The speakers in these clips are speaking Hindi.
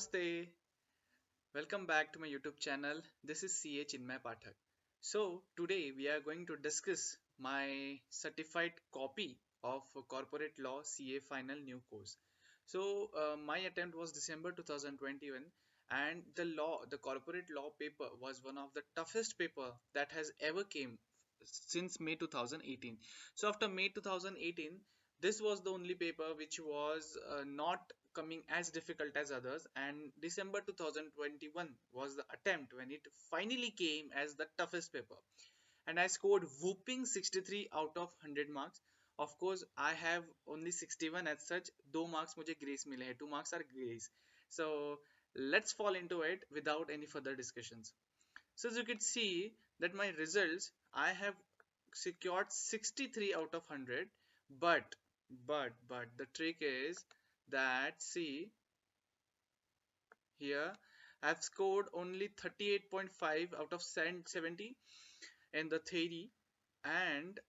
Namaste. Welcome back to my YouTube channel. This is CA Chinmay Pathak. So today we are going to discuss my certified copy of Corporate Law CA Final New Course. So my attempt was December 2021, and the corporate law paper was one of the toughest paper that has ever came since May 2018. So after May 2018, this was the only paper which was not coming as difficult as others, and December 2021 was the attempt when it finally came as the toughest paper, and I scored whooping 63 out of 100 marks. Of course I have only 61 as such. 2 marks मुझे grace मिले हैं, 2 marks are grace. So let's fall into it without any further discussions. So as you can see that my results, I have secured 63 out of 100, but but the trick is that, see here, I've scored only 38.5 out of 70 in the theory, and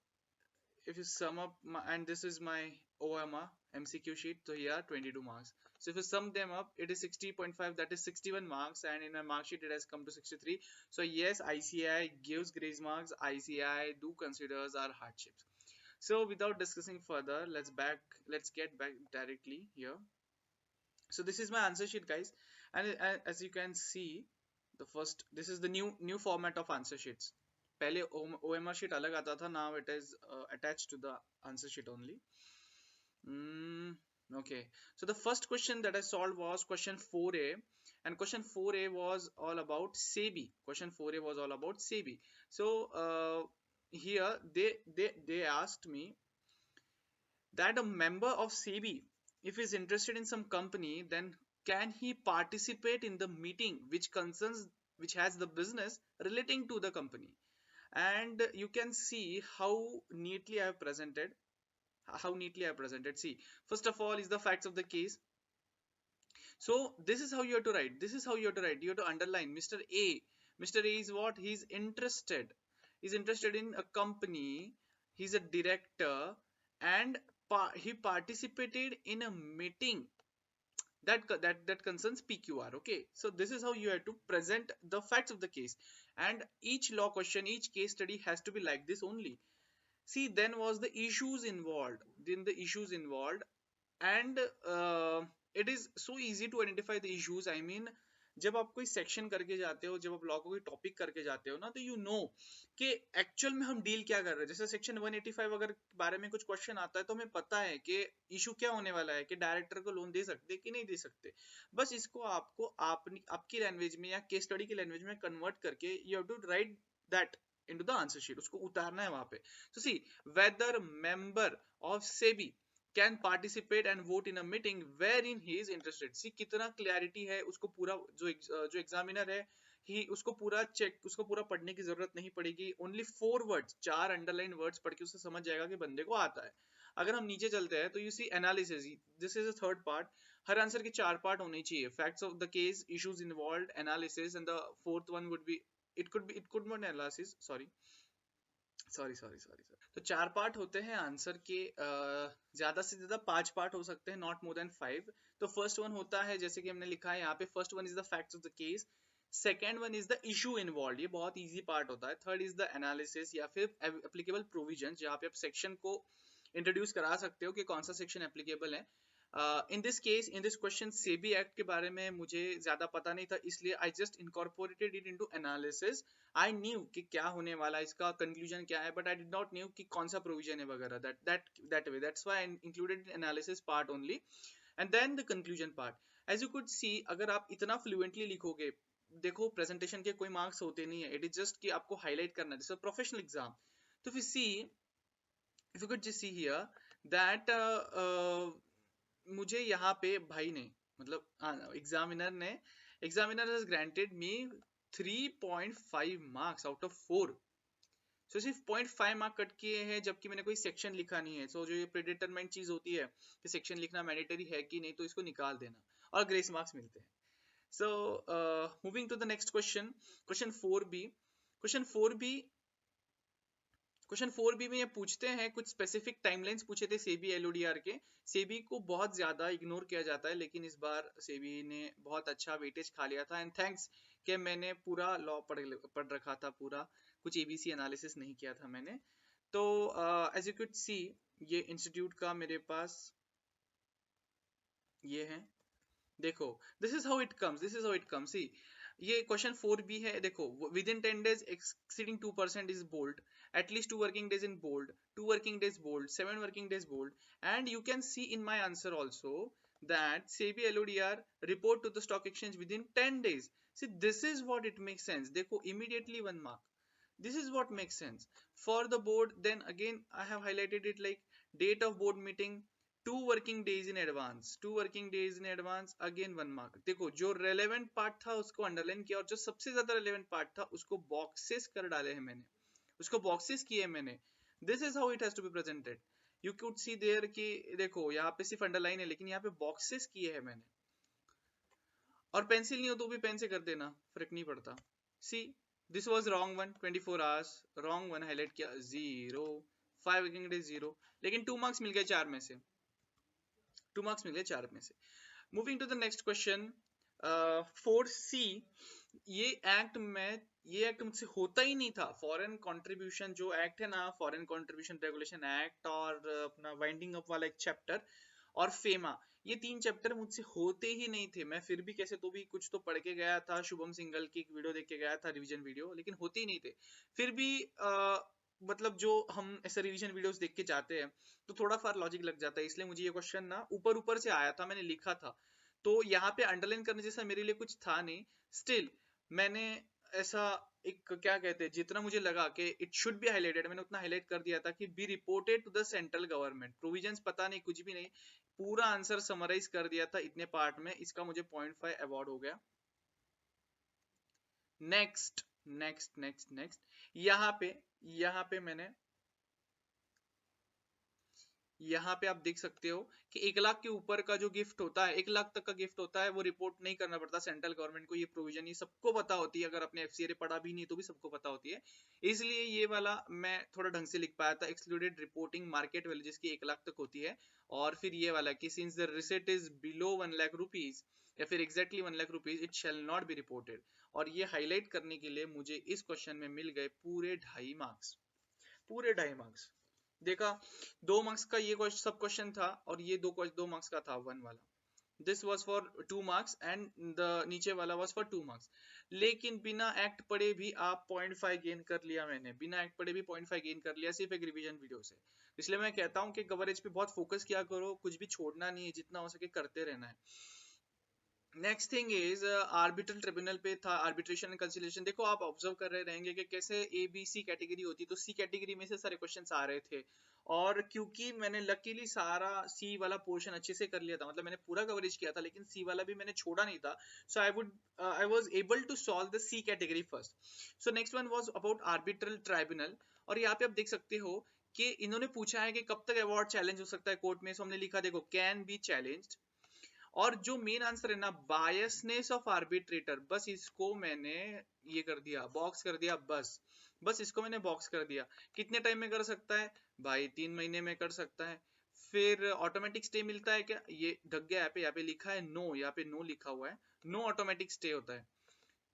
if you sum up and this is my OMR MCQ sheet, so here 22 marks. So if you sum them up, it is 60.5, that is 61 marks, and in my mark sheet it has come to 63. So yes, ICAI gives grace marks. ICAI do considers our hardships. So without discussing further, let's get back directly here. So this is my answer sheet, guys, and as you can see, the first, this is the new format of answer sheets. पहले OMR sheet अलग आता था, now it is attached to the answer sheet only. Okay, so the first question that I solved was question 4A, and question 4A was all about SEBI. Question 4A was all about SEBI. So here they asked me that a member of SEBI, if is interested in some company, then can he participate in the meeting which has the business relating to the company? And you can see how neatly I have presented. See, first of all is the facts of the case. So this is how you have to write. You have to underline Mr. A. Mr. A is what? He's interested. He's interested in a company. He's a director, and he participated in a meeting that concerns PQR. Okay, so this is how you have to present the facts of the case, and each law question, each case study has to be like this only. See, then was the issues involved. And it is so easy to identify the issues. I mean, जब आप कोई सेक्शन करके जाते हो, जब आप लॉ को कोई टॉपिक करके जाते हो ना, तो यू नो कि एक्चुअल में हम डील क्या कर रहे हैं. जैसे सेक्शन 185 अगर बारे में कुछ क्वेश्चन आता है तो हमें पता है कि इशू क्या होने वाला है, कि डायरेक्टर को लोन दे सकते कि नहीं दे सकते. बस इसको आपको आपकी लैंग्वेज में या केस स्टडी की लैंग्वेज में कन्वर्ट करके you have to write that into the answer sheet. उसको उतारना है वहां पे. So see, whether member of SEBI can participate and vote in a meeting wherein he is interested. See कितना clarity है. उसको पूरा जो एग्जामिनर है, उसको पूरा पढ़ने की जरूरत नहीं पड़ेगी. ओनली 4 वर्ड्स, 4 अंडरलाइन वर्ड्स पढ़ के उसे समझ जाएगा कि बंदे को आता है. अगर हम नीचे चलते हैं तो you see analysis. This is a third part. हर आंसर के 4 पार्ट होने चाहिए. Facts of the case, issues involved, analysis, and the fourth one would be, it could not analysis, sorry. तो 4 पार्ट होते हैं आंसर के. ज्यादा से ज्यादा 5 पार्ट हो सकते हैं, नॉट मोर देन 5. तो फर्स्ट वन होता है, जैसे कि हमने लिखा है यहाँ पे, first one is the facts of the case. Second one is the issue involve. ये बहुत इजी पार्ट होता है. थर्ड इज द एनालिसिस या फिर एप्लीकेबल प्रोविजन, जहाँ पे आप सेक्शन को इंट्रोड्यूस करा सकते हो कि कौन सा सेक्शन एप्लीकेबल है. In this case, in this question, SEBI act के बारे में मुझे ज्यादा पता नहीं था, इसलिए I just incorporated it into analysis. I knew कि क्या होने वाला है, इसका कंक्लूजन क्या है, but I did not knew कि कौन सा प्रोविजन है वगैरह. That way, that's why I included analysis part only, and then the conclusion part. As you could see, अगर आप इतना फ्लुएंटली लिखोगे, देखो प्रेजेंटेशन के कोई मार्क्स होते नहीं है. इट इज जस्ट कि आपको हाईलाइट करना है, जैसे प्रोफेशनल एग्जाम. तो फिर see, if you could just see here that मुझे यहाँ पे भाई ने, मतलब examiner has granted me 3.5 marks out of 4. So सिर्फ 0.5 मार्क कट किए हैं, जबकि मैंने कोई सेक्शन लिखा नहीं है. सो जो ये प्रीडिटरमेंट चीज होती है कि सेक्शन लिखना मैंडेटरी है कि नहीं, तो इसको निकाल देना और ग्रेस मार्क्स मिलते हैं. So moving to the next question, question 4B. क्वेश्चन 4B में ये पूछते हैं, कुछ स्पेसिफिक टाइमलाइंस पूछे थे सेबी एलओडीआर के। सेबी को बहुत ज्यादा इग्नोर किया जाता है, लेकिन इस बार सेबी ने बहुत अच्छा वेटेज खा लिया था, एंड थैंक्स कि मैंने पूरा लॉ पढ़ रखा था, पूरा कुछ एबीसी एनालिसिस नहीं किया था मैंने। तो एज यू कुड सी, ये इंस्टीट्यूट का मेरे पास ये है, देखो this is how it comes, this is how it comes. See, ये क्वेश्चन 4B है, देखो within 10 days exceeding 2% is bold, at least 2 working days in bold, 2 working days bold, 7 working days bold, and you can see in my answer also that SEBI LODR report to the stock exchange within 10 days. See, this is what it makes sense. देखो immediately 1 mark. This is what makes sense for the board. Then again I have highlighted it like date of board meeting 2 working days in advance, 2 working days in advance, again 1 mark. देखो जो relevant part था उसको underline किया, और जो सबसे ज्यादा relevant part था उसको boxes कर डाले हैं मैंने, उसको boxes किए मैंने. This is how it has to be presented. You could see there कि देखो यहाँ पे सिर्फ underline है, लेकिन यहाँ पे boxes किए हैं मैंने. और पेंसिल नहीं हो तो भी पेन से कर देना, फर्क नहीं पड़ता. See, this was wrong one, 24 hours wrong one highlight किया, 0, 5 वर्किंग डेज 0, लेकिन 2 मार्क्स मिल गए 4 में से, 2 मार्क्स मिल गए 4 में से. Moving to the next question 4C. ये एक्ट मुझसे होता ही नहीं था. फॉरेन कंट्रीब्यूशन जो एक्ट है ना, फॉरेन कंट्रीब्यूशन रेगुलेशन एक्ट, और अपना वाइंडिंग अप वाला एक चैप्टर, और फेमा, ये 3 चैप्टर मुझसे होते ही नहीं थे. मैं फिर भी कैसे तो भी कुछ तो पढ़ के गया था, शुभम सिंगल की एक वीडियो देख के गया था, रिवीजन वीडियो, लेकिन होते ही नहीं थे. फिर भी मतलब जो हम ऐसे रिवीजन वीडियोस देख के जाते हैं तो थोड़ा फार लॉजिक लग जाता है, इसलिए मुझे ये क्वेश्चन ना ऊपर ऊपर से आया था, मैंने लिखा था, तो यहाँ पे अंडरलाइन करने जैसा मेरे लिए कुछ था नहीं. स्टिल मैंने ऐसा एक क्या कहते हैं, जितना मुझे लगा कि इट शुड बी हाईलाइटेड, मैंने उतना हाईलाइट कर दिया था कि be reported to the central government. Provisions पता नहीं, कुछ भी नहीं, पूरा आंसर समराइज कर दिया था इतने पार्ट में. इसका मुझे 0.5 अवार्ड हो गया. नेक्स्ट नेक्स्ट नेक्स्ट नेक्स्ट, यहाँ पे मैंने, यहाँ पे आप देख सकते हो कि 1 लाख के ऊपर का जो गिफ्ट होता है, 1 लाख तक का गिफ्ट होता है, वो रिपोर्ट नहीं करना पड़ता सेंट्रल गवर्नमेंट को. ये प्रोविजन ये सबको पता होती है, अगर अपने एफसीआर पढ़ा भी नहीं तो भी सबको पता होती है. इसलिए ये वाला मैं थोड़ा ढंग से लिख पाया था, एक्सक्लूडेड रिपोर्टिंग मार्केट वैल्यू जिसकी 1 लाख तक होती है. और फिर ये वाला कि since the receipt is below 1 lakh rupees, या फिर exactly 1 lakh rupees, it shall not be reported. और ये हाईलाइट करने के लिए मुझे इस क्वेश्चन में मिल गए पूरे 2.5 मार्क्स, पूरे 2.5 मार्क्स. देखा, 2 मार्क्स का ये सब क्वेश्चन था, और ये 2 मार्क्स का था 1 वाला. This was for 2 marks and the नीचे वाला वाज फॉर 2 मार्क्स. लेकिन बिना एक्ट पढ़े भी आप 0.5 गेन कर लिया मैंने, बिना एक्ट पढ़े भी 0.5 गेन कर लिया सिर्फ एक रिवीजन वीडियो से. इसलिए मैं कहता हूँ कि कवरेज पे बहुत फोकस किया करो, कुछ भी छोड़ना नहीं है, जितना हो सके करते रहना है. Next thing is arbitral tribunal पे था, आर्बिट्रेशन एंड कंसिलिएशन. देखो आप ऑब्जर्व कर रहे रहेंगे कि कैसे ए बी सी कैटेगरी होती, तो सी कैटेगरी में से सारे क्वेश्चंस आ रहे थे. और क्योंकि मैंने लकीली सारा सी वाला पोर्शन अच्छे से कर लिया था, मतलब मैंने पूरा कवरेज किया था, लेकिन सी वाला भी मैंने छोड़ा नहीं था. So I was able to solve the C category first. So next one was about arbitral tribunal. और यहाँ पे आप देख सकते हो कि इन्होंने पूछा है कि कब तक अवार्ड चैलेंज हो सकता है कोर्ट में. सो हमने लिखा, देखो, कैन बी चैलेंज्ड. और जो मेन आंसर है ना, बायसनेस ऑफ आर्बिट्रेटर, बस इसको मैंने ये कर दिया, बॉक्स कर दिया, बस इसको मैंने बॉक्स कर दिया. कितने टाइम में कर सकता है भाई? 3 महीने में कर सकता है. फिर ऑटोमेटिक स्टे मिलता है क्या? ये ढक गया, यहाँ पे लिखा है नो, यहाँ पे नो लिखा हुआ है, नो ऑटोमेटिक स्टे होता है.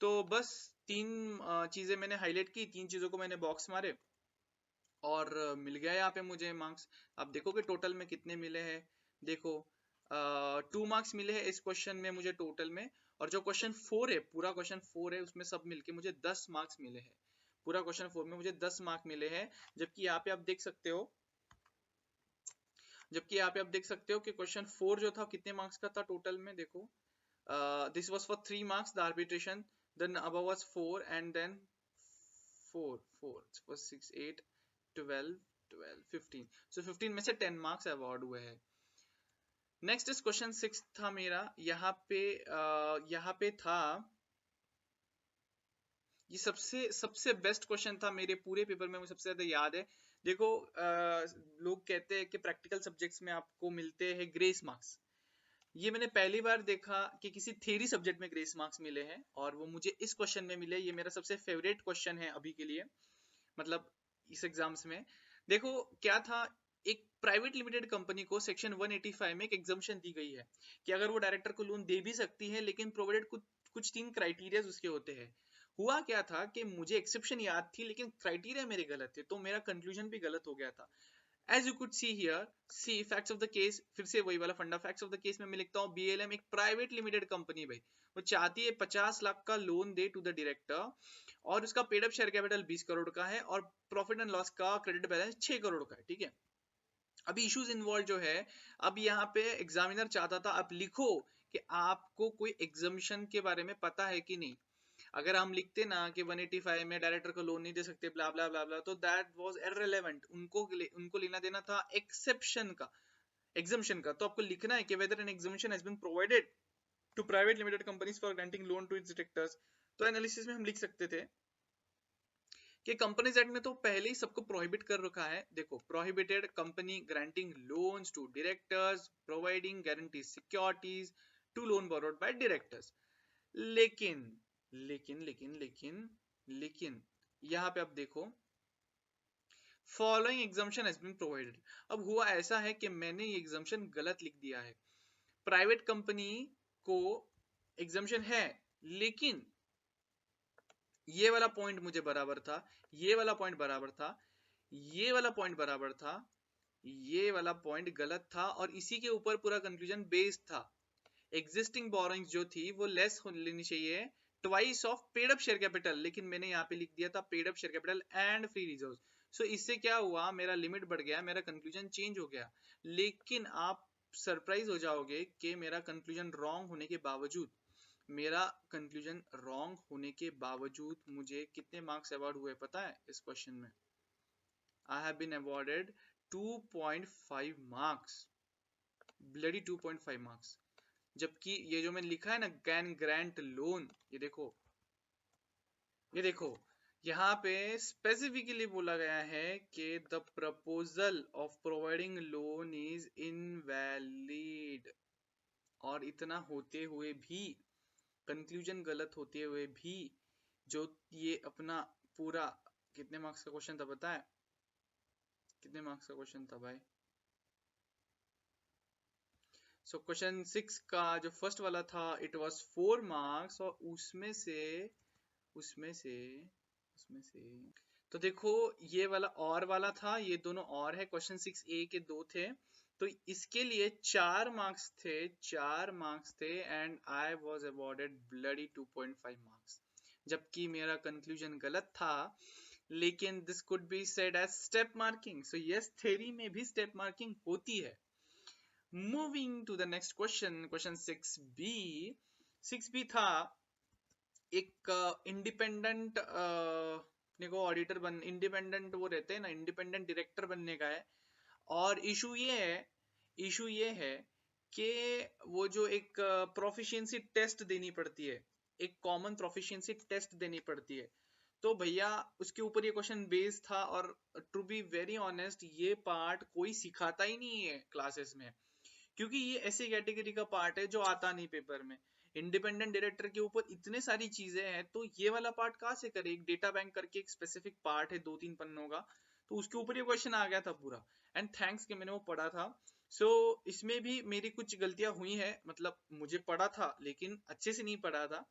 तो बस 3 चीजें मैंने हाईलाइट की, 3 चीजों को मैंने बॉक्स मारे, और मिल गया यहाँ पे मुझे मार्क्स. आप देखो कि टोटल में कितने मिले हैं. देखो 2 मार्क्स मिले हैं इस क्वेश्चन में मुझे टोटल में, और जो क्वेश्चन 4 है, पूरा क्वेश्चन 4 है, उसमें सब मिलके मुझे 10 मार्क्स मिले हैं. पूरा क्वेश्चन 4 में मुझे 10 मार्क्स मिले हैं. जबकि यहाँ पे आप देख सकते हो, कि क्वेश्चन 4 जो था कितने मार्क्स का था टोटल में. देखो this was for 3 marks the arbitration, then above was 4, and then 4 was 6 8 12 15. So 15 में से 10 मार्क्स अवार्ड हुए हैं. नेक्स्ट इज क्वेश्चन 6 था मेरा. यहाँ पे था, ये सबसे बेस्ट क्वेश्चन था मेरे पूरे पेपर में, मुझे सबसे ज्यादा याद है. देखो लोग कहते हैं कि प्रैक्टिकल सब्जेक्ट्स में आपको मिलते हैं ग्रेस मार्क्स. ये मैंने पहली बार देखा कि किसी थ्योरी सब्जेक्ट में ग्रेस मार्क्स मिले हैं, और वो मुझे इस क्वेश्चन में मिले. ये मेरा सबसे फेवरेट क्वेश्चन है अभी के लिए. मतलब इस एग्जाम्स में। देखो क्या था, एक प्राइवेट लिमिटेड कंपनी को सेक्शन 185 में एक एग्जम्पशन दी गई है कि अगर वो डायरेक्टर को लोन दे भी सकती है, लेकिन प्रोवाइडेड कुछ 3 क्राइटेरिया उसके होते हैं। हुआ क्या था कि मुझे एक्सेप्शन याद थी लेकिन क्राइटेरिया मेरे गलत थे, तो मेरा कंक्लूजन भी गलत हो गया था। As you could see here, see facts of the case, फिर से वही वाला फंडा, facts of the case में मैं लिखता हूँ BLM एक प्राइवेट लिमिटेड कंपनी भाई, वो चाहती है 50 लाख का लोन दे टू द डायरेक्टर, और उसका paid up share capital 20 crore का है, और प्रॉफिट एंड लॉस का क्रेडिट बैलेंस 6 करोड़ का है, ठीक है। अभी इश्यूज इन्वॉल्व जो है, अब यहाँ पे एग्जामिनर चाहता था आप लिखो कि आपको कोई एग्जामिशन के बारे में पता है कि नहीं। अगर हम लिखते ना कि 185 में डायरेक्टर को लोन नहीं दे सकते ब्ला ब्ला ब्ला ब्ला, तो दैट वाज इररिलेवेंट। उनको लेना देना था एक्सेप्शन का, एग्जम्पशन का। तो आपको लिखना है कि whether an exemption has been provided to private limited companies for granting loan to its directors. तो एनालिसिस में हम लिख सकते थे कि कंपनीज एक्ट में तो पहले ही सबको प्रोहिबिट कर रखा है। देखो, prohibited company granting loans to directors, providing guarantee securities to loan borrowed by directors. लेकिन लेकिन लेकिन लेकिन लेकिन यहाँ पे आप देखो, following exemption has been provided. अब हुआ ऐसा है कि मैंने ये एग्जम्पशन गलत लिख दिया है। प्राइवेट कंपनी को एग्जम्पशन है, लेकिन ये वाला पॉइंट मुझे बराबर था, ये वाला पॉइंट बराबर था, ये वाला पॉइंट बराबर था, ये वाला पॉइंट गलत था, और इसी के ऊपर पूरा कंक्लूजन बेस्ड था। एग्जिस्टिंग बोरोइंग्स जो थी वो लेस लेनी चाहिए twice of paid up share capital, लेकिन मैंने यहाँ पे लिख दिया था paid up share capital and free reserve. So इससे क्या हुआ, मेरा लिमिट बढ़ गया, मेरा कंक्लूजन चेंज हो गया। लेकिन आप सरप्राइज हो जाओगे कि मेरा कंक्लूजन रॉन्ग होने के बावजूद, मुझे कितने मार्क्स अवार्ड हुए पता है इस क्वेश्चन में? I have been awarded 2.5 marks, bloody 2.5 marks. जबकि ये जो मैंने लिखा है ना, कैन ग्रांट लोन, ये देखो यहाँ पे स्पेसिफिकली बोला गया है कि the proposal of providing loan is invalid. और इतना होते हुए भी, कंक्लूजन गलत होते हुए भी, जो ये अपना पूरा, कितने मार्क्स का क्वेश्चन था पता है? कितने मार्क्स का क्वेश्चन था भाई? सो क्वेश्चन 6 का जो फर्स्ट वाला था, इट वाज 4 मार्क्स, और उसमें से उसमें से उसमें से तो देखो, ये वाला और वाला था, ये दोनों और है, क्वेश्चन 6A के 2 थे, तो इसके लिए 4 मार्क्स थे, 4 मार्क्स थे, and I was awarded bloody 2.5 marks. जबकि मेरा कंक्लूजन गलत था, लेकिन this could be said as step marking. So yes, theory में भी स्टेप मार्किंग होती है। Moving to the next question, question 6B। 6B था एक इंडिपेंडेंट, अपने को ऑडिटर बन, इंडिपेंडेंट वो रहते हैं ना, इंडिपेंडेंट डायरेक्टर बनने का है। और इशू ये है कि वो जो एक प्रोफिशिएंसी टेस्ट देनी पड़ती है, एक कॉमन प्रोफिशिएंसी टेस्ट देनी पड़ती है, तो भैया उसके ऊपर ये क्वेश्चन बेस्ड था। और टू बी वेरी ऑनेस्ट, ये पार्ट कोई सिखाता ही नहीं है क्लासेस में, क्योंकि ये ऐसी कैटेगरी का पार्ट है जो आता नहीं पेपर में। इंडिपेंडेंट डायरेक्टर के ऊपर इतने सारी चीजें हैं, तो ये वाला पार्ट कहाँ से करे? एक डेटा बैंक करके एक स्पेसिफिक पार्ट है 2-3 पन्नों का, तो उसके ऊपर ये क्वेश्चन आ गया था पूरा। एंड थैंक्स कि मैंने वो पढ़ा था। सो इसमें भी मेरी कुछ गलतियां हुई हैं, मतलब मुझे पढ़ा था लेकिन अच्छे से नहीं पढ़ा था।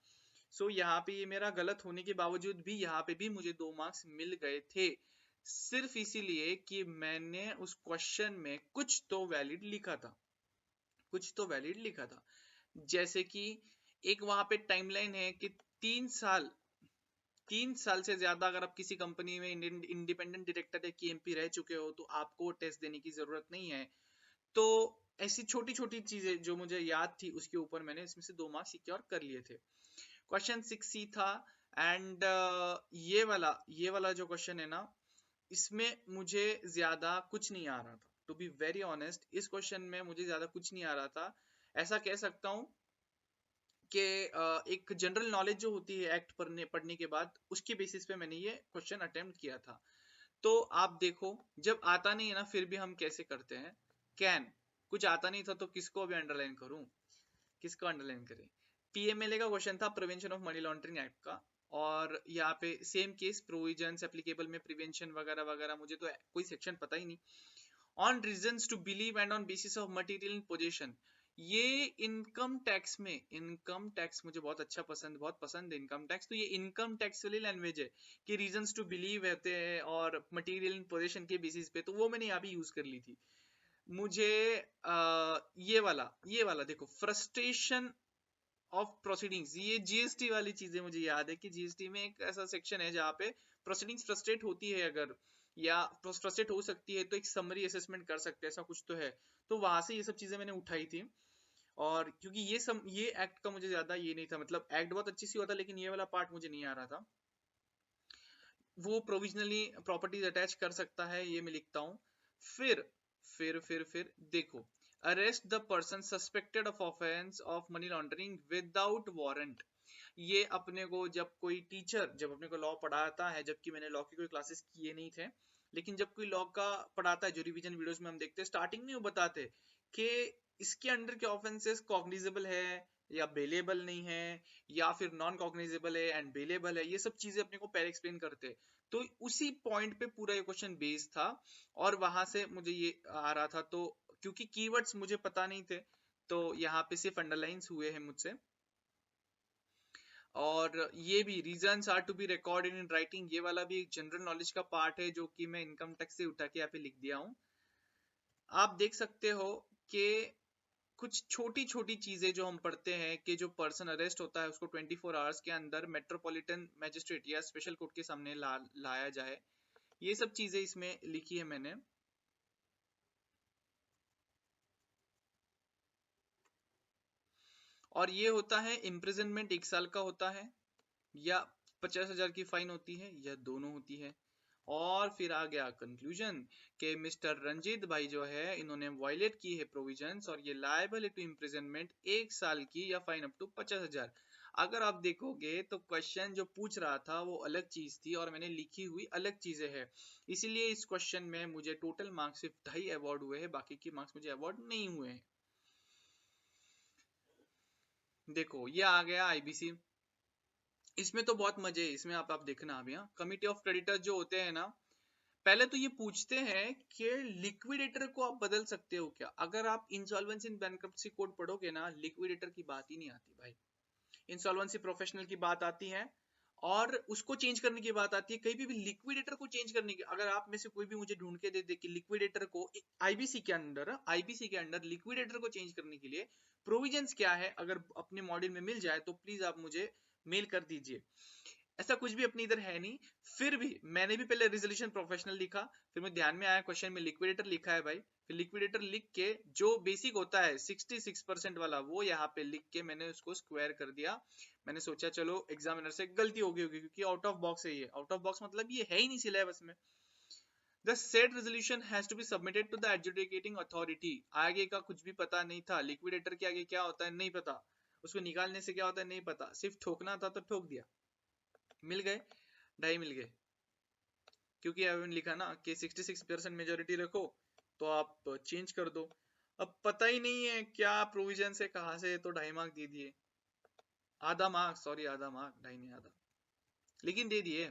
सो यहाँ पे ये मेरा गलत होने के बावजूद भी यहाँ पे भी मुझे 2 मार्क्स मिल गए थे, सिर्फ इसीलिए कि मैंने उस क्वेश्चन में कुछ तो वैलिड लिखा था। जैसे कि एक वहां पे टाइमलाइन है कि 3 साल से ज्यादा अगर आप किसी कंपनी में इंडिपेंडेंट डायरेक्टर या KMP रह चुके हो, तो आपको टेस्ट देने की जरूरत नहीं है। तो ऐसी छोटी छोटी चीजें जो मुझे याद थी, उसके ऊपर मैंने इसमें से 2 मार्क्स सिक्योर कर लिए थे। क्वेश्चन 6C था, एंड ये वाला जो क्वेश्चन है ना, इसमें मुझे ज्यादा कुछ नहीं आ रहा था। टू बी वेरी ऑनेस्ट, इस क्वेश्चन में मुझे ज्यादा कुछ नहीं आ रहा था। ऐसा कह सकता हूँ कि एक जनरल नॉलेज जो होती है एक्ट पढ़ने के बाद, उसके बेसिस पे मैंने ये क्वेश्चन अटेम्प्ट किया था। तो आप देखो, जब आता नहीं है ना, फिर भी हम कैसे करते हैं। कैन, कुछ आता नहीं था तो किसको भी अंडरलाइन करूं, किसको अंडरलाइन करें? PMLA का क्वेश्चन था, prevention of money laundering act का। और यहाँ पे सेम केस प्रोविजंस एप्लीकेबल में प्रिवेंशन वगैरह वगैरह, मुझे तो कोई सेक्शन पता ही नहीं। On reasons to believe and on basis of material in possession, ये इनकम टैक्स में, इनकम टैक्स मुझे बहुत पसंद है इनकम टैक्स। तो ये इनकम टैक्स वाली लैंग्वेज है कि रीजंस टू बिलीव रहते हैं और मटेरियल इन पोजीशन के बेसिस पे, तो वो मैंने यहाँ पे यूज कर ली थी। मुझे ये वाला देखो, फ्रस्ट्रेशन ऑफ प्रोसीडिंग्स, ये जीएसटी वाली चीजें मुझे याद है कि जीएसटी में एक ऐसा सेक्शन है जहाँ पे प्रोसीडिंग्स फ्रस्ट्रेट होती है अगर, या फ्रस्ट्रेट हो सकती है, तो एक समरी असेसमेंट कर सकते हैं, ऐसा कुछ तो है। तो वहां से ये सब चीजें मैंने उठाई थी। और क्योंकि ये एक्ट का मुझे ज्यादा ये नहीं था, मतलब एक्ट बहुत अच्छी सी होता, लेकिन ये वाला पार्ट मुझे नहीं आ रहा था। वो प्रोविजनली प्रॉपर्टीज अटैच कर सकता है, ये मैं लिखता हूँ। फिर देखो, arrest the person suspected of offence of money laundering without warrant. ये अपने को जब कोई टीचर जब अपने को लॉ पढ़ाता है, जबकि मैंने लॉ की कोई क्लासेस किए नहीं थे, लेकिन जब कोई लॉ का पढ़ाता है, जो रिवीजन वीडियोस में हम देखते हैं, स्टार्टिंग में वो बताते हैं कि इसके अंडर के ऑफेंसेस कॉग्निजेबल है या बेलेबल नहीं है, या फिर नॉन कॉग्निजेबल है एंड बेलेबल है, ये सब चीजें अपने को पहले एक्सप्लेन करते हैं। तो उसी पॉइंट पे पूरा ये क्वेश्चन बेस्ड था, और वहां से मुझे ये आ रहा था। तो क्योंकि कीवर्ड्स मुझे पता नहीं थे, तो यहाँ पे सिर्फ अंडरलाइंस हुए हैं मुझसे। और ये भी reasons are to be recorded in writing, ये वाला भी एक जनरल नॉलेज का पार्ट है, जो कि मैं इनकम टैक्स से उठा के यहाँ पे लिख दिया हूँ। आप देख सकते हो कि कुछ छोटी छोटी चीजें जो हम पढ़ते हैं कि जो पर्सन अरेस्ट होता है उसको 24 आवर्स के अंदर मेट्रोपॉलिटन मैजिस्ट्रेट या स्पेशल कोर्ट के सामने लाया जाए, ये सब चीजें इसमें लिखी है मैंने। और ये होता है इम्प्रिजनमेंट 1 साल का होता है, या 50,000 की फाइन होती है, या दोनों होती है। और फिर आ गया कंक्लूजन कि मिस्टर रंजीत भाई जो है, इन्होंने वायलेट की है प्रोविजंस, और ये लायबल है टू इम्प्रिजनमेंट 1 साल की या फाइन अप टू 50,000। अगर आप देखोगे तो क्वेश्चन जो पूछ रहा था वो अलग चीज थी, और मैंने लिखी हुई अलग चीजें हैं, इसीलिए इस क्वेश्चन में मुझे टोटल मार्क्स सिर्फ 2.5 अवार्ड हुए हैं, बाकी के मार्क्स मुझे अवार्ड नहीं हुए हैं। देखो ये आ गया आईबीसी, इसमें तो बहुत मजे है, इसमें आप देखना अभी। हाँ, कमिटी ऑफ क्रेडिटर्स जो होते हैं ना, पहले तो ये पूछते हैं कि लिक्विडेटर को आप बदल सकते हो क्या। अगर आप इंसॉल्वेंसी इन बैंक्रप्सी कोड पढ़ोगे ना, लिक्विडेटर की बात ही नहीं आती भाई। इंसॉल्वेंसी प्रोफेशनल की बात आती है, और उसको चेंज करने की बात आती है। कहीं भी लिक्विडेटर को चेंज करने की, अगर आप में से कोई भी मुझे ढूंढ के दे कि लिक्विडेटर को आईबीसी के अंदर लिक्विडेटर को चेंज करने के लिए प्रोविजंस क्या है, अगर अपने मॉड्यूल में मिल जाए तो प्लीज आप मुझे मेल कर दीजिए। ऐसा कुछ भी अपनी इधर है नहीं। फिर भी मैंने भी पहले रिजोल्यूशन प्रोफेशनल लिखा, फिर मैं ध्यान में आया क्वेश्चन में लिक्विडेटर लिखा है भाई, फिर लिक्विडेटर लिख के जो बेसिक होता है 66% वाला, वो यहाँ पे लिख के मैंने उसको स्क्वायर कर दिया। मैंने सोचा चलो एग्जामिनर से गलती हो गई होगी, क्योंकि आउट ऑफ बॉक्स है ये। आउट ऑफ बॉक्स मतलब ये है ही नहीं सिलेबस में। The said resolution has to be submitted to the adjudicating authority। आगे का कुछ भी पता नहीं था, लिक्विडेटर के आगे क्या होता है नहीं पता, उसको निकालने से क्या होता है नहीं पता, सिर्फ ठोकना था तो ठोक दिया, मिल गए 2.5 मिल गए। क्योंकि अभी लिखा ना कि 66% मेजोरिटी रखो तो आप चेंज कर दो। अब पता ही नहीं है क्या प्रोविजन से कहा से, तो 2.5 मार्क दे दिए, आधा मार्क, सॉरी आधा मार्क, 2.5 नहीं आधा, लेकिन दे दिए।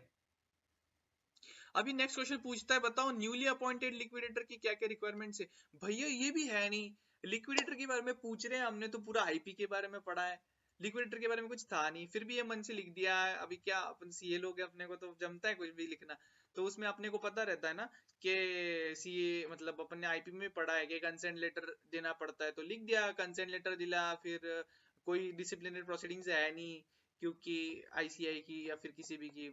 अभी नेक्स्ट क्वेश्चन पूछता है, बताओ न्यूली अपॉइंटेड लिक्विडेटर की क्या क्या रिक्वायरमेंट्स है। भैया ये भी है नहीं, लिक्विडेटर के बारे में पूछ रहे हैं, हमने तो पूरा आईपी के बारे में पढ़ा है, लिक्विडेटर के बारे में कुछ था नहीं, फिर भी ये मन से लिख दिया है। अभी क्या अपन सीए लोग हैं, अपने को तो जमता है कुछ भी लिखना, तो उसमें अपने को पता रहता है ना कि सीए मतलब अपन ने आईपी में पढ़ा है कि कंसेंट लेटर देना पड़ता है, तो लिख दिया कंसेंट लेटर दिला। फिर कोई डिसिप्लिनरी प्रोसीडिंग्स है नहीं, क्योंकि आईसीआई की या फिर किसी भी की,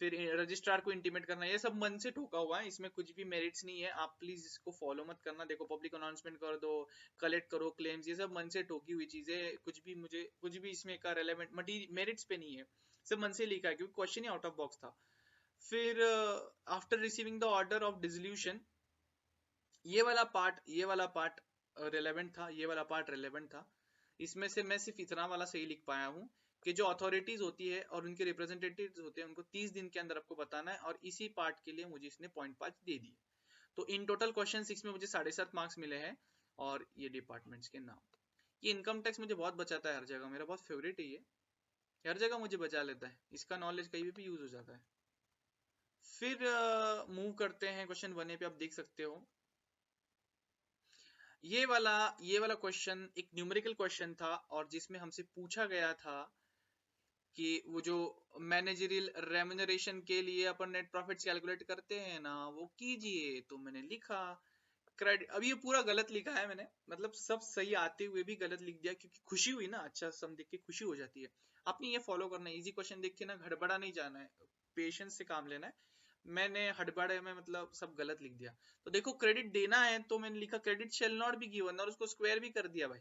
फिर रजिस्ट्रार को इंटीमेट करना, ये सब मन से ठोका हुआ है, इसमें कुछ भी मेरिट्स नहीं है। आप प्लीज इसको फॉलो मत करना। देखो पब्लिक अनाउंसमेंट कर दो, कलेक्ट करो क्लेम्स, ये सब मन से ठोकी हुई चीजें, कुछ भी इसमें का रेलेवेंट मेरिट्स पे नहीं है, सब मन से लिखा है, क्योंकि question he out of box था। फिर after receiving the order of dissolution, ये वाला पार्ट रेलेवेंट था, ये वाला पार्ट रेलेवेंट था। इसमें से मैं सिर्फ इतना वाला सही लिख पाया हूँ कि जो अथॉरिटीज होती है और उनके रिप्रेजेंटेटिव्स होते हैं, उनको 30 दिन के अंदर आपको बताना है, और इसी पार्ट के लिए मुझे इसने 0.5 दे दिए। तो इन टोटल क्वेश्चन 6 में मुझे 7.5 मार्क्स मिले हैं। और ये डिपार्टमेंट्स के नाम, ये इनकम टैक्स मुझे बहुत बचाता है हर जगह, मेरा बहुत फेवरेट है ये। हर जगह मुझे बचा लेता है, इसका नॉलेज कहीं भी यूज हो जाता है। फिर मूव करते हैं क्वेश्चन 1 पे, आप देख सकते हो ये वाला क्वेश्चन एक न्यूमेरिकल क्वेश्चन था, और जिसमें हमसे पूछा गया था कि वो जो मैनेजरियल रेम्यूनरेशन के लिए अपन नेट प्रॉफिट्स कैलकुलेट करते हैं ना, वो कीजिए। तो मैंने लिखा क्रेडिट, अब ये पूरा गलत लिखा है मैंने, मतलब सब सही आते हुए भी गलत लिख दिया, क्योंकि खुशी हुई ना, अच्छा सम देख के खुशी हो जाती है। आपने ये फॉलो करना है, इजी क्वेश्चन देख के ना हड़बड़ा नहीं जाना है, पेशेंस से काम लेना है। मैंने हड़बड़े में मतलब सब गलत लिख दिया। तो देखो क्रेडिट देना है तो मैंने लिखा credit shall not be given, और उसको स्क्वायर भी कर दिया भाई।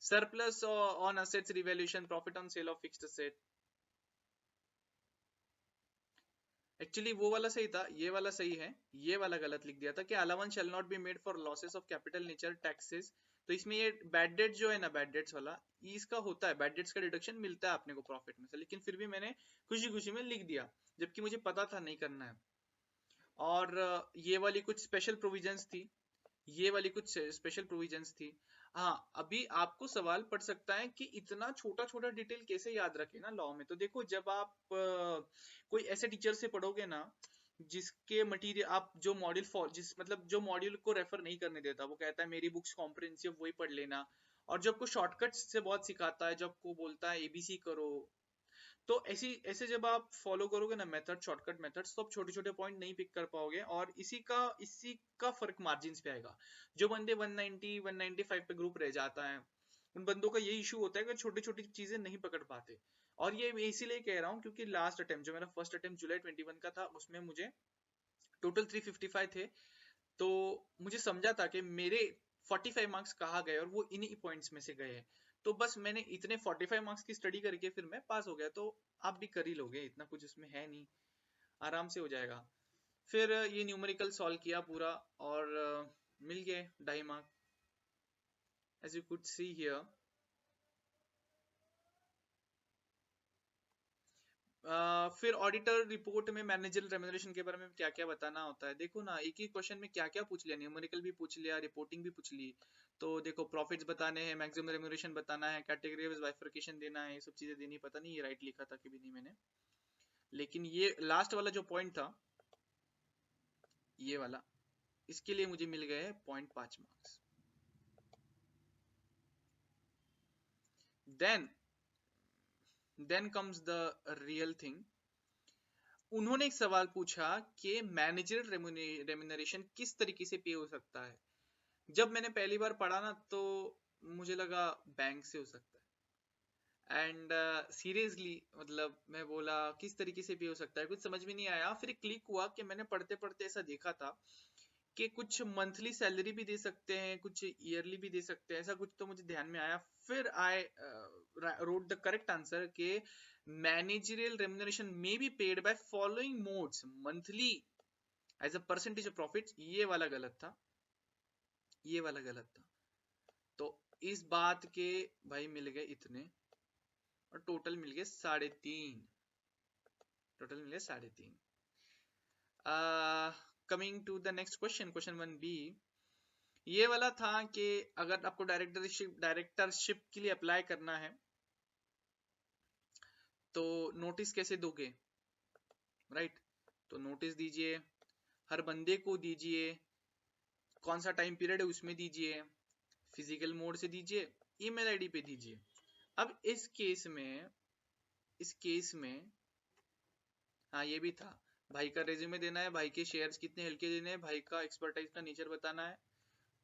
Surplus on assets revaluation, profit on sale of fixed asset. Actually वो वाला सही था, ये वाला सही है, ये वाला गलत लिख दिया था कि allowance shall not be made for losses of capital nature taxes. तो इसमें ये बैड डेट जो है ना, बैड डेट्स वाला, इसका होता है, बैड डेट्स का डिडक्शन मिलता है अपने को प्रॉफिट में से, लेकिन फिर भी मैंने खुशी खुशी में लिख दिया, जबकि मुझे पता था नहीं करना है। और ये वाली कुछ स्पेशल प्रोविजंस थी, ये वाली कुछ स्पेशल प्रोविजंस थी। हाँ, अभी आपको सवाल पड़ सकता है कि इतना छोटा छोटा डिटेल कैसे याद रखे ना लॉ में। तो देखो, जब आप कोई ऐसे टीचर से पढ़ोगे ना, जिसके मटेरियल आप जो मॉड्यूल फॉर जिस मतलब जो मॉड्यूल को रेफर नहीं करने देता, वो कहता है मेरी बुक्स कॉम्प्रिहेंसिव वही पढ़ लेना, और जब को शॉर्टकट्स से बहुत सिखाता है, जब को बोलता है एबीसी करो, तो ऐसी ऐसे जब आप फॉलो करोगे ना मेथड, शॉर्टकट मेथड्स, तो आप छोटे छोटे पॉइंट नहीं पिक कर पाओगे, और इसी का फर्क मार्जिन पे आएगा। जो बंदे 190 195 पे ग्रुप रह जाता है, उन बंदों का यही इशू होता है कि छोटी छोटी चीजें नहीं पकड़ पाते। और ये मैं इसीलिए कह रहा हूँ क्योंकि लास्ट अटेम्प्ट, जो मेरा फर्स्ट अटेम्प्ट जुलाई 21 का था, उसमें मुझे टोटल 355 थे। तो मुझे समझा था कि मेरे 45 मार्क्स कहाँ गए, और वो इन्हीं पॉइंट्स में से गए हैं। तो बस मैंने इतने 45 मार्क्स की स्टडी करके फिर मैं पास हो गया। तो आप भी कर ही लोगे, इतना कुछ इसमें है नहीं, आराम से हो जाएगा। फिर ये न्यूमेरिकल सॉल्व किया पूरा, और मिल गए 2.5 mark, as you could see here. फिर ऑडिटर रिपोर्ट में मैनेजरल रेम्यूनरेशन के बारे में क्या क्या बताना होता है। देखो ना, एक ही क्वेश्चन में क्या क्या पूछ लिया, न्यूमेरिकल भी पूछ लिया, रिपोर्टिंग भी पूछ ली। तो देखो, प्रॉफिट्स बताने हैं, मैक्सिमम रेम्यूनरेशन बताना है, कैटेगरी वाइज बाइफरकेशन देना है, ये सब चीजें देनी। पता नहीं ये राइट लिखा था कि भी नहीं मैंने, लेकिन ये लास्ट वाला जो पॉइंट था, ये वाला, इसके लिए मुझे मिल गए 0.5 marks. Then then comes the real thing. उन्होंने एक सवाल पूछा कि मैनेजर रेम्यूनरेशन किस तरीके से पे हो सकता है। जब मैंने पहली बार पढ़ा ना, तो मुझे लगा बैंक से हो सकता है, एंड सीरियसली मतलब मैं बोला किस तरीके से भी हो सकता है, कुछ समझ में नहीं आया। फिर क्लिक हुआ कि मैंने पढ़ते पढ़ते ऐसा देखा था कि कुछ मंथली सैलरी भी दे सकते हैं, कुछ ईयरली भी दे सकते हैं, ऐसा कुछ तो मुझे ध्यान में आया। फिर I wrote the correct answer के मैनेजरियल रेम्यूनरेशन में be paid by following modes monthly as a percentage of profit. ये वाला गलत था, ये वाला गलत था। तो इस बात के भाई मिल गए इतने, और टोटल मिल गए 3.5, टोटल मिल गए 3.5। Coming to the next question, question 1B। ये वाला था कि अगर आपको डायरेक्टरशिप के लिए अप्लाई करना है, तो नोटिस कैसे दोगे, राइट? तो नोटिस दीजिए, हर बंदे को दीजिए, कौन सा टाइम पीरियड है उसमें दीजिए, फिजिकल मोड से दीजिए, ईमेल आईडी पे दीजिए। अब इस केस में हाँ, ये भी था, भाई का रेज्यूमे देना है, भाई के शेयर्स कितने हल्के देने हैं, भाई का एक्सपर्टाइज का नेचर बताना है,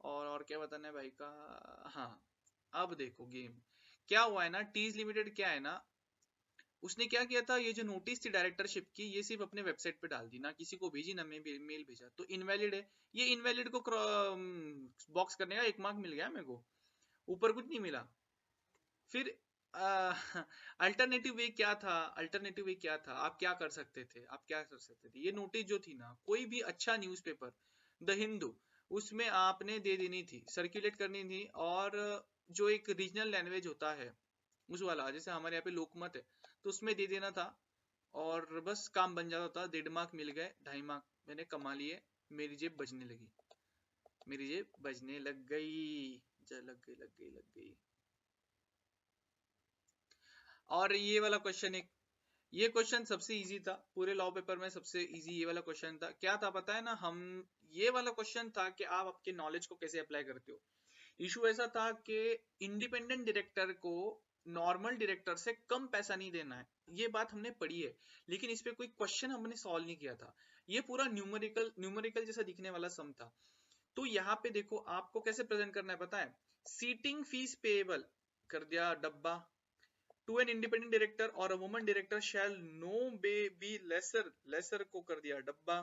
और क्या बताना है भाई का। हाँ, अब देखो गेम क्या हुआ है ना, टीज लिमिटेड क्या है ना, उसने क्या किया था, ये जो नोटिस थी डायरेक्टरशिप की, ये सिर्फ अपने वेबसाइट पे डाल दी, ना किसी को भेजी, ना मेल भेजा, तो इनवैलिड है। ये इनवैलिड को बॉक्स करने का 1 मार्क मिल गया मेरे को, ऊपर कुछ नहीं मिला। फिर अल्टरनेटिव वे क्या था, अल्टरनेटिव वे क्या था, आप क्या कर सकते थे, आप क्या कर सकते थे, ये नोटिस जो थी ना, कोई भी अच्छा न्यूज़पेपर, द हिंदू, उसमें आपने दे देनी थी, सर्कुलेट करनी थी, और जो एक रीजनल लैंग्वेज होता है उस वाला, जैसे हमारे यहाँ पे लोकमत है, तो उसमें दे देना था, और बस काम बन जाता था। 1.5 मार्क मिल गए, 2.5 मार्क मैंने कमा लिए, मेरी जेब बजने लगी, मेरी जेब बजने लग गई, लग गई, लग गई, लग गई। और ये वाला क्वेश्चन, एक ये क्वेश्चन सबसे इजी था पूरे लॉ पेपर में, सबसे इजी ये वाला क्वेश्चन था। क्या था पता है ना, हम ये वाला क्वेश्चन था कि आप आपके नॉलेज को कैसे अप्लाई करते हो। इशू ऐसा था कि इंडिपेंडेंट डायरेक्टर को नॉर्मल डायरेक्टर से कम पैसा नहीं देना है, ये बात हमने पढ़ी है, लेकिन इस पे कोई क्वेश्चन हमने सॉल्व नहीं किया था। ये पूरा न्यूमेरिकल जैसा दिखने वाला सम था। तो यहाँ पे देखो आपको कैसे प्रेजेंट करना है पता है, सीटिंग फीस पेएबल कर दिया डब्बा, टू एन इंडिपेंडेंट डायरेक्टर और a woman director shall no be lesser को कर दिया डब्बा,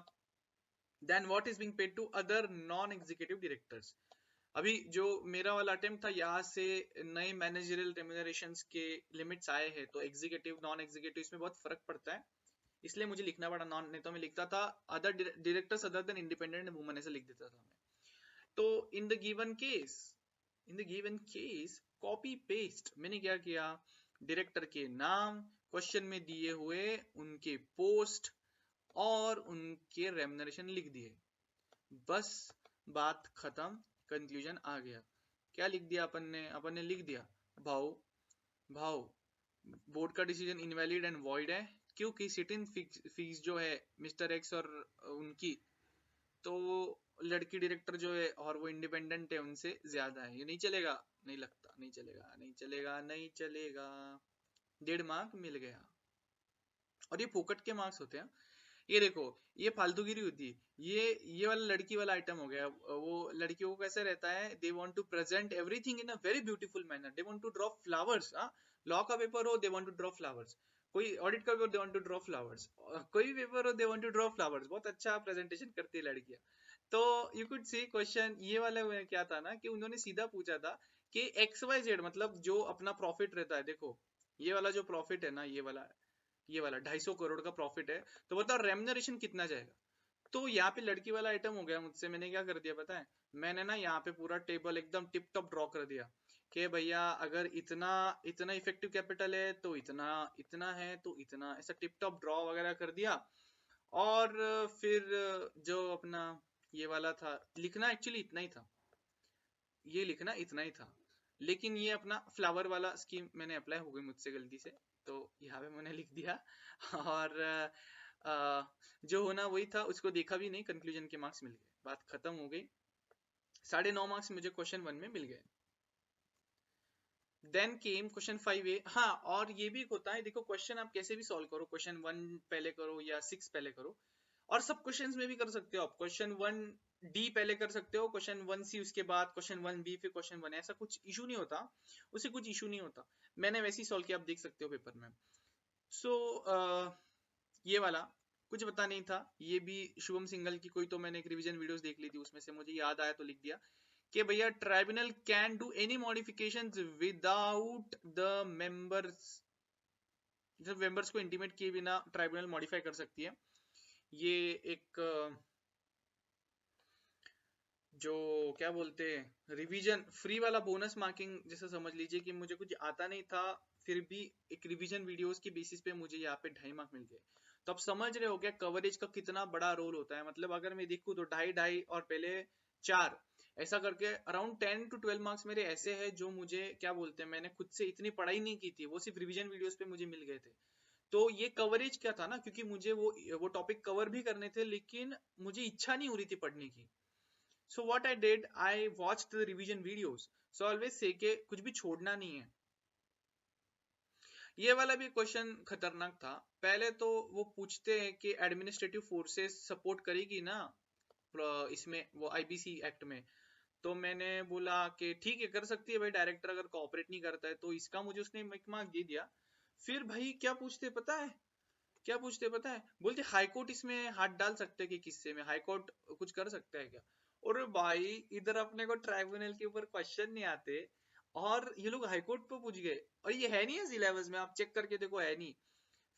then what is being paid to other non executive directors. अभी जो मेरा वाला अटेम्प्ट था, यहाँ से नए मैनेजरियल रेम्यूनरेशंस के लिमिट्स आए हैं, तो एग्जीक्यूटिव नॉन एग्जीक्यूटिव इसमें बहुत फर्क पड़ता है, इसलिए मुझे लिखना पड़ा नॉन, नहीं तो मैं लिखता था other directors other than independent woman, ऐसे लिख देता था मैं। तो in the given case copy paste मैंने क्या किया, डायरेक्टर के नाम, क्वेश्चन में दिए हुए उनके पोस्ट और उनके रेम्यूनरेशन लिख दिए, बस बात खत्म, कंक्लूजन आ गया। क्या लिख दिया अपन ने लिख दिया भाव बोर्ड का डिसीजन इनवैलिड एंड वॉइड है, क्योंकि सिट इन फीस जो है मिस्टर एक्स और उनकी, तो लड़की डायरेक्टर जो है और वो इंडिपेंडेंट है उनसे ज्यादा है, ये नहीं चलेगा, नहीं लगता, नहीं चलेगा, नहीं चलेगा, नहीं चलेगा। 1.5 मार्क मिल गया, और ये फोकट के मार्क्स होते हैं। ये देखो ये फालतूगिरी होती है, ये वाला लड़की वाला आइटम हो गया। वो लड़कियों को कैसे रहता है, they want to present everything in a very beautiful manner, they want to draw flowers. Law का पेपर हो, they want to draw flowers, कोई ऑडिट का paper, they want to draw flowers, कोई पेपर हो, they want to draw flowers, बहुत अच्छा प्रेजेंटेशन करती है लड़कियां। तो यू कुड सी क्वेश्चन ये वाले में क्या था ना, कि उन्होंने सीधा पूछा था कि XYZ, मतलब जो अपना प्रॉफिट रहता है, देखो ये वाला जो प्रॉफिट है ना, ये वाला 250 करोड़ का प्रॉफिट है, तो बताओ रेम्यूनरेशन कितना जाएगा। तो यहाँ पे लड़की वाला आइटम हो गया मुझसे, मैंने क्या कर दिया पता है, मैंने ना यहाँ पे पूरा टेबल एकदम टिप टॉप ड्रॉ कर दिया कि भैया अगर इतना इतना इफेक्टिव कैपिटल है तो इतना, इतना है तो इतना, ऐसा टिप टॉप ड्रॉ वगैरह कर दिया। और फिर जो अपना ये वाला था लिखना, एक्चुअली इतना ही था, ये लिखना इतना ही था, लेकिन ये अपना फ्लावर वाला स्कीम मैंने अप्लाई हो गई मुझसे गलती से, तो यहाँ पे मैंने लिख दिया। और जो होना वही था, उसको देखा भी नहीं, कंक्लूजन के मार्क्स मिल गए, बात खत्म हो गई। 9.5 मार्क्स मुझे क्वेश्चन 1 में मिल गए। Then came question 5A। हाँ, और ये भी होता है, देखो क्वेश्चन आप कैसे भी सॉल्व करो, क्वेश्चन 1 पहले करो या 6 पहले करो, और सब क्वेश्चंस में भी कर सकते हो आप, क्वेश्चन 1D पहले कर सकते हो, क्वेश्चन 1C उसके बाद क्वेश्चन 1B फिर क्वेश्चन 1, ऐसा कुछ इशू नहीं होता, उससे कुछ इशू नहीं होता। मैंने वैसे ही सॉल्व किया, आप देख सकते हो पेपर में। सो ये वाला कुछ पता नहीं था, ये भी शुभम सिंघल की कोई तो मैंने एक रिवीजन वीडियोस देख ली थी, उसमें से मुझे याद आया तो लिख दिया कि भैया tribunal can do any modifications without the members, जब मेंबर्स को इंटीमेट किए बिना ट्राइब्यूनल मॉडिफाई कर सकती है। ये एक जो क्या बोलते हैं रिवीजन फ्री वाला बोनस मार्किंग जैसा समझ लीजिए, कि मुझे कुछ आता नहीं था, फिर भी एक रिवीजन वीडियोस की बेसिस पे मुझे यहाँ पे 2.5 मार्क मिल गए। तो आप समझ रहे हो क्या कवरेज का कितना बड़ा रोल होता है, मतलब अगर मैं देखूँ तो 2.5 और पहले 4, ऐसा करके अराउंड 10 to 12 मार्क्स मेरे ऐसे हैं जो मुझे क्या बोलते हैं, मैंने खुद से इतनी पढ़ाई नहीं की थी, वो सिर्फ रिवीजन वीडियोस पे मुझे मिल गए थे। तो ये कवरेज क्या था ना, क्योंकि मुझे वो टॉपिक कवर भी करने थे, लेकिन मुझे इच्छा नहीं हो रही थी पढ़ने की। So what I did, I watched the revision videos. So always say के कुछ भी छोड़ना नहीं है। ये वाला भी क्वेश्चन खतरनाक था। पहले तो वो पूछते हैं कि एडमिनिस्ट्रेटिव फोर्सेस सपोर्ट करेगी ना इसमें, वो आईबीसी एक्ट में। तो मैंने बोला कि ठीक है कर सकती है भाई, डायरेक्टर अगर कोऑपरेट नहीं करता है तो, इसका मुझे उसने एक मार्क दे दिया। फिर भाई क्या पूछते पता है, क्या पूछते पता है, बोलते हाईकोर्ट इसमें हाथ डाल सकते हैं कि किस्से में हाईकोर्ट कुछ कर सकता है क्या। और भाई इधर अपने को ट्राइब्यूनल के ऊपर क्वेश्चन नहीं आते, और ये लोग हाईकोर्ट पे पूछ गए, और ये है नहीं है सिलेबस में, आप चेक करके देखो है नहीं।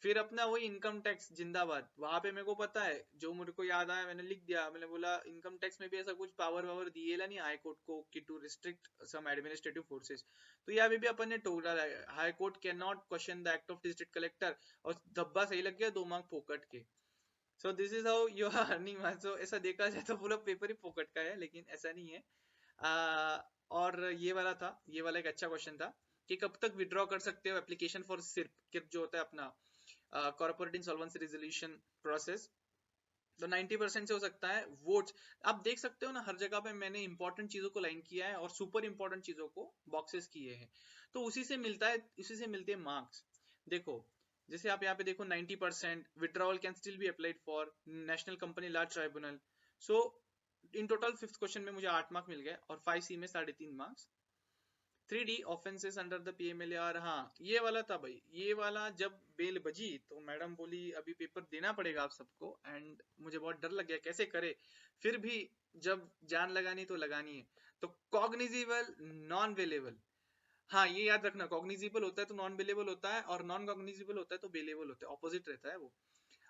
फिर अपना वही इनकम टैक्स जिंदाबाद, वहां पे मेरे को पता है, जो मेरे को याद आया मैंने लिख दिया, मैंने बोला इनकम टैक्स में भी ऐसा कुछ पावर वावर दिएला नहीं हाई कोर्ट को कि to restrict some administrative forces. तो यहाँ पे भी अपन ने टोक डाला है, high court can not question the act of district collector, और धब्बा सही लग गया, 2 मार्क फोकट के। So this is how you are earning marks. सो ऐसा देखा जाए तो पूरा पेपर ही फोकट का है, लेकिन ऐसा नहीं है। और ये वाला था, ये वाला एक अच्छा क्वेश्चन था। कि कब तक विड्रॉ कर सकते हो एप्लीकेशन फॉर सिर्फ जो होता है अपना कॉर्पोरेट इंसॉल्वेंसी रेजोल्यूशन प्रोसेस, तो 90% से हो सकता है वोट्स। आप देख सकते हो ना हर जगह पे मैंने इंपॉर्टेंट चीजों को लाइन किया है और सुपर इंपॉर्टेंट चीजों को बॉक्सेस किए हैं, तो उसी से मिलता है, उसी से मिलते हैं मार्क्स। देखो जैसे आप यहाँ पे देखो 90% withdrawal can still be applied for national company law tribunal. So in total fifth question में मुझे 8 मार्क्स मिल गए और 5C में 3.5 marks. 3D offences under the PMLAR, हाँ ये वाला था भाई, ये वाला जब बेल बजी तो मैडम बोली अभी पेपर देना पड़ेगा आप सबको, एंड मुझे बहुत डर लग गया कैसे करे, फिर भी जब जान लगानी तो लगानी है। तो कॉग्निजिबल नॉन वेलेबल, हाँ ये याद रखना, कॉग्निजिबल होता है तो नॉन बेलेबल होता है, और नॉन कॉग्निजिबल होता है तो बेलेबल होता है, ऑपोजिट रहता है वो।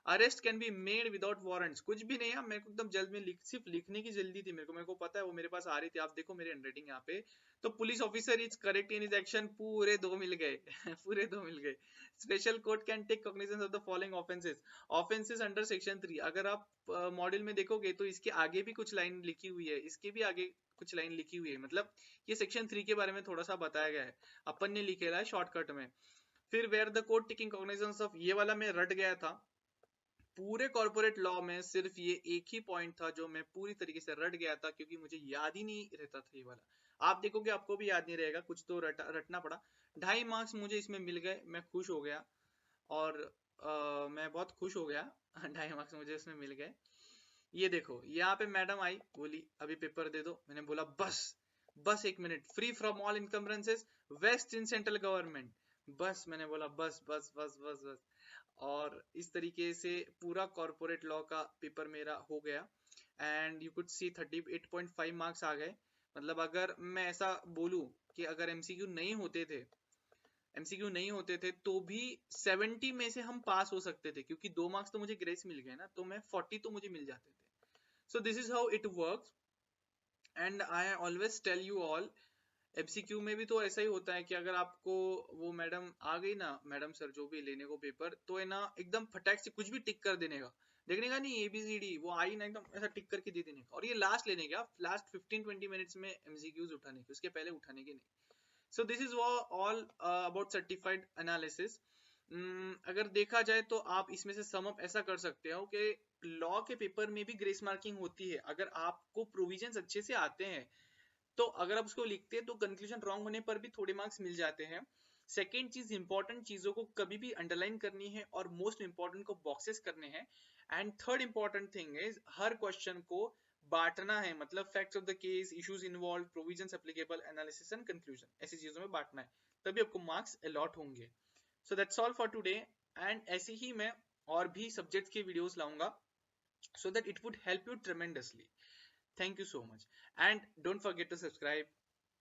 Arrest can be made without warrants, कुछ भी नहीं है, मेरे को एकदम जल्द में सिर्फ लिखने की जल्दी थी, मेरे को पता है वो मेरे पास आ रही थी, आप देखो मेरी हैंडराइटिंग यहाँ पे। तो police officer is correct in is action, पूरे 2 मिल गए पूरे 2 मिल गए। Special court can take cognizance of the following offences, offences under section 3। अगर आप मॉड्यूल में देखोगे तो इसके आगे भी कुछ लाइन लिखी हुई है, इसके भी आगे कुछ लाइन लिखी हुई है, मतलब ये सेक्शन 3 के बारे में थोड़ा सा बताया गया है, अपन ने लिखेला है शॉर्टकट में। फिर where the court taking cognizance of, ये वाला मैं रट गया था, पूरे कॉर्पोरेट लॉ में सिर्फ ये एक ही पॉइंट था जो मैं पूरी तरीके से रट गया था, क्योंकि मुझे याद ही नहीं रहता था ये वाला। आप देखोगे आपको भी याद नहीं रहेगा, कुछ तो रटना पड़ा। 2.5 मार्क्स मुझे इसमें मिल गए, मैं खुश हो गया, और मैं बहुत खुश हो गया 2.5 मार्क्स मुझे इसमें मिल गए। ये देखो यहाँ पे मैडम आई, बोली अभी पेपर दे दो, मैंने बोला बस बस 1 minute, free from all encumbrances, vest in central government, बस मैंने बोला बस बस बस बस बस। और इस तरीके से पूरा कॉर्पोरेट लॉ का पेपर मेरा हो गया, and you could see 38.5 marks आ गए। मतलब अगर मैं ऐसा बोलूं कि अगर एमसीक्यू नहीं होते थे तो भी 70 में से हम पास हो सकते थे, क्योंकि 2 मार्क्स तो मुझे ग्रेस मिल गए ना, तो मैं 40 तो मुझे मिल जाते थे। So this is how it works, and I always tell you all, MCQ में भी तो ऐसा ही होता है कि अगर आपको वो मैडम आ गई ना, मैडम सर जो भी लेने को पेपर, तो है ना एकदम फटाक से कुछ भी टिक कर देने का, देखने का नहीं ABCD, वो आई ना एकदम ऐसा टिक करके दे देने का, और ये लास्ट लेने का, लास्ट 15-20 मिनट्स में एमसीक्यूज उठाने के, उसके पहले उठाने के नहीं। सो this is all about certified analysis. अगर देखा जाए तो आप इसमें से सम अप ऐसा कर सकते हो कि लॉ के पेपर में भी ग्रेस मार्किंग होती है, अगर आपको प्रोविजंस अच्छे से आते हैं, तो अगर आप उसको लिखते हैं तो कंक्लूजन रॉन्ग होने पर भी थोड़े मार्क्स मिल जाते हैं। सेकेंड चीज, इंपॉर्टेंट चीजों को कभी भी अंडरलाइन करनी है और मोस्ट इंपॉर्टेंट को बॉक्सेस करने हैं। And third important thing is her question को बांटना है, मतलब facts of the case, issues involve, provisions applicable, analysis and conclusion, ऐसी चीजों में बांटना है, तभी आपको मार्क्स अलॉट होंगे। So that's all for today, and ऐसे ही मैं और भी सब्जेक्ट्स के वीडियोस लाऊंगा, so that it would help you tremendously. Thank you so much, and don't forget to subscribe.